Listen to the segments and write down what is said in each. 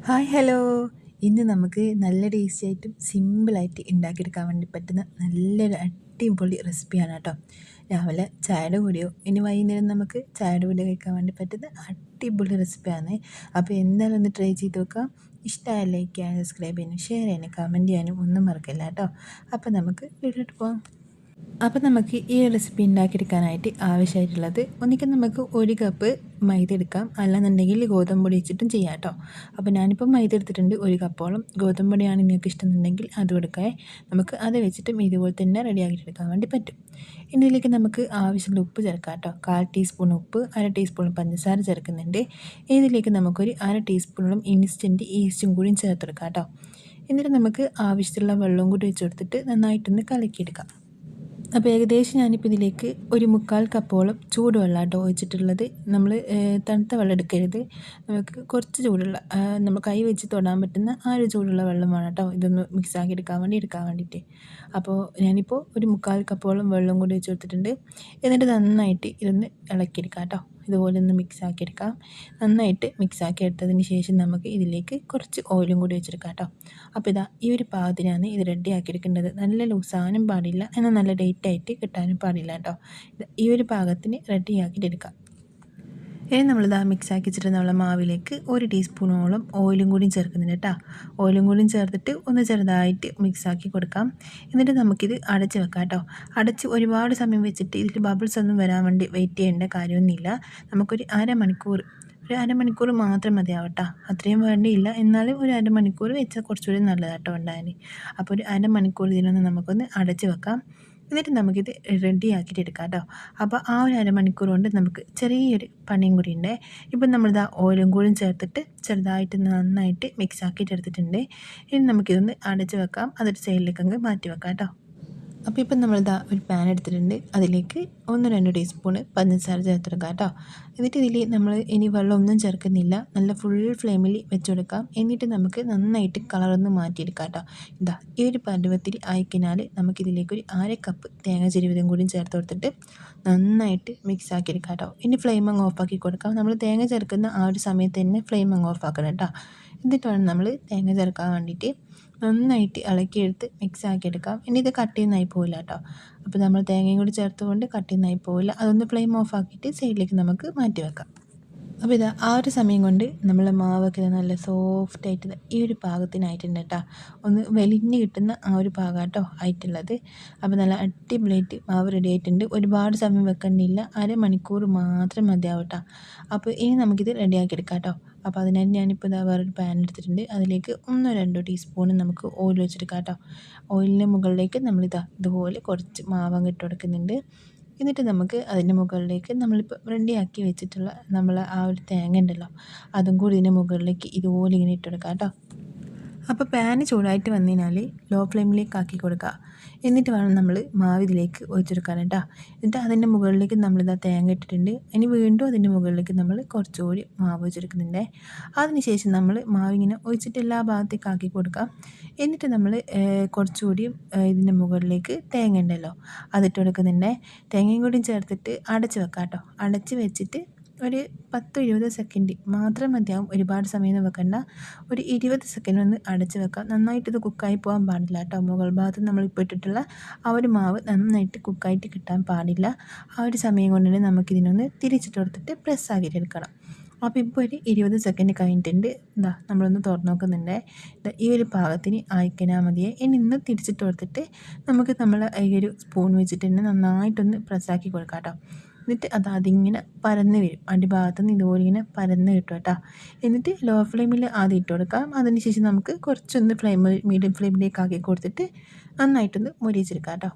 Hi hello. ഇന്ന് നമുക്ക് നല്ല ടേസ്റ്റി ആയിട്ടും സിമ്പിളായിട്ട് ഉണ്ടാക്കിയെടുക്കാൻ വേണ്ടി പറ്റുന്ന നല്ലൊരു അടിപൊളി റെസിപ്പിയാണ് കേട്ടോ. രാവിലെ ചായയുടെ കൂടെയോ ഇനി വൈകുന്നേരം നമുക്ക് ചായയുടെ കൂടെ കഴിക്കാൻ വേണ്ടി പറ്റുന്ന അടിപൊളി റെസിപ്പിയാണ്. അപ്പോൾ എന്തായാലും ഒന്ന് ട്രൈ ചെയ്ത് നോക്കാം. ഇഷ്ടമായ ലൈക്ക് ചെയ്യാനും സബ്സ്ക്രൈബ് ചെയ്യാനും ഷെയർ ചെയ്യാനും കമൻറ്റ് ചെയ്യാനും ഒന്നും മറക്കില്ല കേട്ടോ. അപ്പോൾ നമുക്ക് വീട്ടിലോട്ട് പോകാം. അപ്പോൾ നമുക്ക് ഈ റെസിപ്പി ഉണ്ടാക്കിയെടുക്കാനായിട്ട് ആവശ്യമായിട്ടുള്ളത് ഒന്നിക്കൽ നമുക്ക് 1 കപ്പ് മൈദ എടുക്കാം, അല്ലാന്നുണ്ടെങ്കിൽ ഗോതമ്പ് പൊടി വെച്ചിട്ടും ചെയ്യാം കേട്ടോ. അപ്പോൾ ഞാനിപ്പോൾ മൈദ എടുത്തിട്ടുണ്ട് 1 കപ്പോളം. ഗോതമ്പ് പൊടിയാണ് നിങ്ങൾക്ക് ഇഷ്ടമെന്നുണ്ടെങ്കിൽ അതും എടുക്കാം. നമുക്ക് അത് വെച്ചിട്ടും ഇതുപോലെ തന്നെ റെഡിയാക്കിയെടുക്കാൻ വേണ്ടി പറ്റും. ഇനി ഇതിലേക്ക് നമുക്ക് ആവശ്യമുള്ള ഉപ്പ് ചേർക്കാം കേട്ടോ. 1/4 ടീസ്പൂൺ ഉപ്പ്, 1/2 ടീസ്പൂൺ പഞ്ചസാര ചേർക്കുന്നുണ്ട്. ഇതിലേക്ക് നമുക്കൊരു 1/2 ടീസ്പൂണോളം ഇൻസ്റ്റൻറ്റ് ഈസ്റ്റും കൂടിയും ചേർത്തെടുക്കാം കേട്ടോ. എന്നിട്ട് നമുക്ക് ആവശ്യത്തിലുള്ള വെള്ളവും കൂടി വെച്ച് കൊടുത്തിട്ട് നന്നായിട്ടൊന്ന് കലക്കിയെടുക്കാം. അപ്പോൾ ഏകദേശം ഞാനിപ്പോൾ ഇതിലേക്ക് 1/4 കപ്പോളം ചൂടുവെള്ളം കേട്ടോ ഒഴിച്ചിട്ടുള്ളത്. നമ്മൾ തണുത്ത വെള്ളം എടുക്കരുത്, നമുക്ക് കുറച്ച് ചൂടുള്ള, നമ്മൾ കൈ വെച്ച് തൊടാൻ പറ്റുന്ന ആ ഒരു ചൂടുള്ള വെള്ളം വേണം കേട്ടോ ഇതൊന്ന് മിക്സാക്കി എടുക്കാൻ വേണ്ടിയിട്ട്. അപ്പോൾ ഞാനിപ്പോൾ 1/4 കപ്പോളം വെള്ളം കൂടി വെച്ച് കൊടുത്തിട്ടുണ്ട്. എന്നിട്ട് നന്നായിട്ട് ഇതൊന്ന് ഇളക്കിയെടുക്കാം കേട്ടോ. ഇതുപോലെ ഒന്ന് മിക്സാക്കിയെടുക്കാം. നന്നായിട്ട് മിക്സാക്കി എടുത്തതിന് ശേഷം നമുക്ക് ഇതിലേക്ക് കുറച്ച് ഓയിലും കൂടി വെച്ചെടുക്കാം കേട്ടോ. അപ്പോൾ ഇതാ ഈ ഒരു പാകത്തിനാണ് ഇത് റെഡിയാക്കി എടുക്കേണ്ടത്. നല്ല ലൂസാനും പാടില്ല, എന്നാൽ നല്ല ടൈറ്റായിട്ട് കിട്ടാനും പാടില്ല കേട്ടോ. ഈ ഒരു പാകത്തിന് റെഡിയാക്കിയിട്ട് എടുക്കാം. ഇനി നമ്മളിതാ മിക്സാക്കി വെച്ചിട്ട് നമ്മളെ മാവിലേക്ക് 1 ടീസ്പൂണോളം ഓയിലും കൂടി ചേർക്കുന്നുണ്ട് കേട്ടോ. ഓയിലും കൂടി ചേർത്തിട്ട് ഒന്ന് ചെറുതായിട്ട് മിക്സാക്കി കൊടുക്കാം. എന്നിട്ട് നമുക്കിത് അടച്ച് വെക്കാം കേട്ടോ. അടച്ച് ഒരുപാട് സമയം വെച്ചിട്ട് ഇതിൽ ബബിൾസ് ഒന്നും വരാൻ വേണ്ടി വെയിറ്റ് ചെയ്യേണ്ട കാര്യമൊന്നുമില്ല. നമുക്കൊരു അരമണിക്കൂർ മാത്രം മതിയാവട്ടോ. അത്രയും വേണ്ടിയില്ല, എന്നാലും ഒരു അരമണിക്കൂർ വെച്ചാൽ കുറച്ചുകൂടി നല്ലതാട്ടോ ഉണ്ടാകാൻ. അപ്പോൾ ഒരു അരമണിക്കൂർ ഇതിനൊന്ന് നമുക്കൊന്ന് അടച്ച് വെക്കാം. എന്നിട്ട് നമുക്കിത് റെഡിയാക്കിയിട്ട് എടുക്കാം കേട്ടോ. അപ്പോൾ ആ ഒരു അരമണിക്കൂർ കൊണ്ട് നമുക്ക് ചെറിയൊരു പണിയും കൂടി ഉണ്ട്. ഇപ്പം നമ്മളിതാ ഓയിലും കൂടി ചേർത്തിട്ട് ചെറുതായിട്ട് നന്നായിട്ട് മിക്സ് ആക്കിയിട്ട് എടുത്തിട്ടുണ്ട്. ഇനി നമുക്കിതൊന്ന് അടച്ച് വെക്കാം. അതൊരു സൈഡിലേക്ക് അങ്ങ് മാറ്റി വെക്കാം കേട്ടോ. അപ്പോൾ ഇപ്പം നമ്മളിതാ ഒരു പാൻ എടുത്തിട്ടുണ്ട്. അതിലേക്ക് 1-2 ടീസ്പൂണ് പഞ്ചസാര ചേർത്തെടുക്കാം കേട്ടോ. എന്നിട്ട് ഇതിൽ നമ്മൾ ഇനി വെള്ളമൊന്നും ചേർക്കുന്നില്ല, നല്ല ഫുൾ ഫ്ലെയിമിൽ വെച്ച് കൊടുക്കാം. എന്നിട്ട് നമുക്ക് നന്നായിട്ട് കളറൊന്ന് മാറ്റിയെടുക്കാം കേട്ടോ. ഇതാ ഈ ഒരു പരുവത്തിൽ ആയിക്കഴിഞ്ഞാൽ നമുക്കിതിലേക്ക് ഒരു 1/2 കപ്പ് തേങ്ങ ചിരവിയതും കൂടി ചേർത്ത് കൊടുത്തിട്ട് നന്നായിട്ട് മിക്സ് ആക്കി എടുക്കാം കേട്ടോ. ഇനി ഫ്ലെയിം അങ്ങ് ഓഫാക്കി കൊടുക്കാം. നമ്മൾ തേങ്ങ ചേർക്കുന്ന ആ ഒരു സമയത്ത് തന്നെ ഫ്ലെയിം അങ്ങ് ഓഫാക്കണം കേട്ടോ. എന്നിട്ട് വേണം നമ്മൾ തേങ്ങ ചേർക്കാൻ വേണ്ടിയിട്ട് നന്നായിട്ട് ഇളക്കിയെടുത്ത് മിക്സ് ആക്കിയെടുക്കാം. ഇനി ഇത് കട്ടിയൊന്നായി പോവില്ല കേട്ടോ. അപ്പോൾ നമ്മൾ തേങ്ങയും കൂടി ചേർത്തുകൊണ്ട് കട്ടിയൊന്നായി പോവില്ല. അതൊന്ന് ഫ്ലെയിം ഓഫ് ആക്കിയിട്ട് സൈഡിലേക്ക് നമുക്ക് മാറ്റി വെക്കാം. അപ്പോൾ ഇതാ ആ ഒരു സമയം കൊണ്ട് നമ്മളെ മാവൊക്കെ നല്ല സോഫ്റ്റായിട്ട് ഈ ഒരു പാകത്തിനായിട്ടുണ്ട് കേട്ടോ. ഒന്ന് വലിഞ്ഞ് കിട്ടുന്ന ആ ഒരു പാകം കേട്ടോ ആയിട്ടുള്ളത്. അപ്പോൾ നല്ല അടിപൊളിയായിട്ട് മാവ് റെഡി ആയിട്ടുണ്ട്. ഒരുപാട് സമയം വെക്കേണ്ടിയില്ല, അരമണിക്കൂർ മാത്രം മതിയാവും കേട്ടോ. അപ്പോൾ ഇനി നമുക്കിത് റെഡിയാക്കി എടുക്കാം കേട്ടോ. അപ്പോൾ അതിനായിട്ട് ഞാനിപ്പോൾ ഇതാ വേറൊരു പാൻ എടുത്തിട്ടുണ്ട്. അതിലേക്ക് 1-2 ടീസ്പൂൺ നമുക്ക് ഓയിൽ വെച്ചെടുക്കാം കേട്ടോ. ഓയിലിന് മുകളിലേക്ക് നമ്മളിതാ ഇതുപോലെ കുറച്ച് മാവങ്ങ് ഇട്ട് കൊടുക്കുന്നുണ്ട്. എന്നിട്ട് നമുക്ക് അതിൻ്റെ മുകളിലേക്ക് നമ്മളിപ്പോൾ റെഡിയാക്കി വെച്ചിട്ടുള്ള ആ ഒരു തേങ്ങ ഉണ്ടല്ലോ, അതും കൂടി ഇതിൻ്റെ മുകളിലേക്ക് ഇതുപോലെ ഇങ്ങനെ ഇട്ട് കൊടുക്കാം കേട്ടോ. അപ്പോൾ പാന് ചൂടായിട്ട് വന്നു കഴിഞ്ഞാൽ ലോ ഫ്ലെയിമിലേക്ക് ആക്കി കൊടുക്കുക. എന്നിട്ട് വേണം നമ്മൾ മാവ് ഇതിലേക്ക് ഒഴിച്ചെടുക്കാൻ കേട്ടോ. എന്നിട്ട് അതിൻ്റെ മുകളിലേക്ക് നമ്മളിതാ തേങ്ങ ഇട്ടിട്ടുണ്ട്. ഇനി വീണ്ടും അതിൻ്റെ മുകളിലേക്ക് നമ്മൾ കുറച്ചുകൂടി മാവ് ഒഴിച്ചെടുക്കുന്നുണ്ട്. അതിനുശേഷം നമ്മൾ മാവിങ്ങനെ ഒഴിച്ചിട്ട് എല്ലാ ഭാഗത്തേക്ക് ആക്കി കൊടുക്കാം. എന്നിട്ട് നമ്മൾ കുറച്ചുകൂടി ഇതിൻ്റെ മുകളിലേക്ക് തേങ്ങ ഉണ്ടല്ലോ അതിട്ട് കൊടുക്കുന്നുണ്ട്. തേങ്ങയും കൂടി ചേർത്തിട്ട് അടച്ച് വെക്കാം കേട്ടോ. അടച്ച് വെച്ചിട്ട് ഒരു 10-20 സെക്കൻഡ് മാത്രം മതിയാവും. ഒരുപാട് സമയം വെക്കണ്ട. ഒരു 20 സെക്കൻഡ് ഒന്ന് അടച്ച് വെക്കാം. നന്നായിട്ട് ഇത് കുക്കായി പോകാൻ പാടില്ല കേട്ടോ. മുകൾ ഭാഗത്ത് നമ്മളിപ്പോൾ ഇട്ടിട്ടുള്ള ആ ഒരു മാവ് നന്നായിട്ട് കുക്കായിട്ട് കിട്ടാൻ പാടില്ല. ആ ഒരു സമയം കൊണ്ട് തന്നെ നമുക്കിതിനൊന്ന് തിരിച്ചിട്ട് കൊടുത്തിട്ട് പ്രസ് ആക്കിയിട്ട് എടുക്കണം. അപ്പോൾ ഇപ്പോൾ ഒരു 20 സെക്കൻഡ് കഴിഞ്ഞിട്ടുണ്ട്. ഇതാ നമ്മളൊന്ന് തുറന്ന് നോക്കുന്നുണ്ട്. ഈ ഒരു പാകത്തിന് ആയിക്കഴിഞ്ഞാൽ മതിയേ. ഇനി ഇന്ന് തിരിച്ചിട്ട് കൊടുത്തിട്ട് നമുക്ക് നമ്മൾ ഈ ഒരു സ്പൂൺ വെച്ചിട്ട് തന്നെ നന്നായിട്ടൊന്ന് പ്രസ്സാക്കി കൊടുക്കാം കേട്ടോ. എന്നിട്ട് അതിങ്ങനെ പരന്ന് വരും. അടിഭാഗത്തുനിന്ന് ഇതുപോലെ ഇങ്ങനെ പരന്ന് കിട്ടും കേട്ടോ. എന്നിട്ട് ലോ ഫ്ലെയിമിൽ ആദ്യം ഇട്ട് കൊടുക്കാം. അതിനുശേഷം നമുക്ക് കുറച്ചൊന്ന് മീഡിയം ഫ്ലെയിമിലേക്ക് ആക്കി കൊടുത്തിട്ട് നന്നായിട്ടൊന്ന് മൊരിയിച്ചെടുക്കാം കേട്ടോ.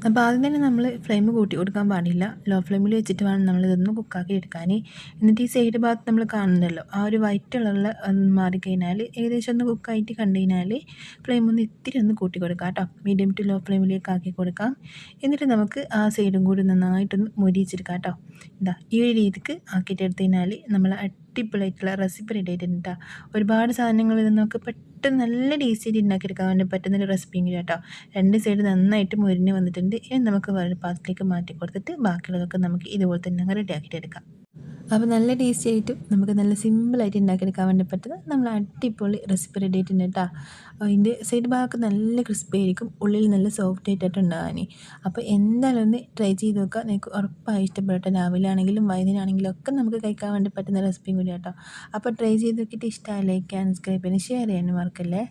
അപ്പോൾ ആദ്യം തന്നെ നമ്മൾ ഫ്ലെയിം കൂട്ടി കൊടുക്കാൻ പാടില്ല. ലോ ഫ്ലെയിമിൽ വെച്ചിട്ട് വേണം നമ്മളിതൊന്ന് കുക്കാക്കി എടുക്കാൻ. എന്നിട്ട് ഈ സൈഡ് ഭാഗത്ത് നമ്മൾ കാണുന്നുണ്ടല്ലോ, ആ ഒരു വൈറ്റ് കളറിൽ മാറിക്കഴിഞ്ഞാൽ ഏകദേശം ഒന്ന് കുക്കായിട്ട് കണ്ടു കഴിഞ്ഞാൽ ഫ്ലെയിം ഒന്ന് ഇത്തിരി ഒന്ന് കൂട്ടി കൊടുക്കാം കേട്ടോ. മീഡിയം ടു ലോ ഫ്ലെയിമിലേക്ക് ആക്കി കൊടുക്കാം. എന്നിട്ട് നമുക്ക് ആ സൈഡും കൂടി നന്നായിട്ടൊന്ന് മൊരിയിച്ചെടുക്കാം കേട്ടോ. ഇതാ ഈ ഒരു രീതിക്ക് ആക്കിയിട്ട് എടുത്തു കഴിഞ്ഞാൽ നമ്മൾ അടിപൊളിയായിട്ടുള്ള റെസിപ്പി റെഡി ആയിട്ടുണ്ട് കേട്ടോ. ഒരുപാട് സാധനങ്ങൾ ഇത് നമുക്ക് പെട്ടെന്ന് നല്ല ടേസ്റ്റിയായിട്ട് ഉണ്ടാക്കിയെടുക്കാൻ വേണ്ടി പറ്റുന്നൊരു റെസിപ്പിയും കൂടി കേട്ടോ. 2 സൈഡ് നന്നായിട്ട് മുരിഞ്ഞ് വന്നിട്ടുണ്ട്. ഇനി നമുക്ക് വേറെ പാത്രത്തിലേക്ക് മാറ്റി കൊടുത്തിട്ട് ബാക്കിയുള്ളതൊക്കെ നമുക്ക് ഇതുപോലെ തന്നെ റെഡി ആക്കിയിട്ട് എടുക്കാം. അപ്പോൾ നല്ല ടേസ്റ്റി ആയിട്ടും നമുക്ക് നല്ല സിമ്പിളായിട്ട് ഉണ്ടാക്കിയെടുക്കാൻ വേണ്ടി പറ്റുന്ന നമ്മൾ അടിപൊളി റെസിപ്പി റെഡി ആയിട്ടുണ്ട് കേട്ടോ. അതിൻ്റെ സൈഡ് ഭാഗമൊക്കെ നല്ല ക്രിസ്പി ആയിരിക്കും, ഉള്ളിൽ നല്ല സോഫ്റ്റ് ആയിട്ടായിട്ട് ഉണ്ടാകാൻ. അപ്പോൾ എന്തായാലും ഒന്ന് ട്രൈ ചെയ്ത് നോക്കുക, നിങ്ങൾക്ക് ഉറപ്പായി ഇഷ്ടപ്പെടട്ടെ. രാവിലെ ആണെങ്കിലും വൈകുന്നേരമാണെങ്കിലും ഒക്കെ നമുക്ക് കഴിക്കാൻ വേണ്ടി പറ്റുന്ന റെസിപ്പിയും കൂടി കേട്ടോ. അപ്പോൾ ട്രൈ ചെയ്ത് നോക്കിയിട്ട് ഇഷ്ടമായി ലൈക്ക് ചെയ്യാൻ, സബ്സ്ക്രൈബ് ചെയ്യാൻ, ഷെയർ ചെയ്യാനും മറക്കല്ലേ.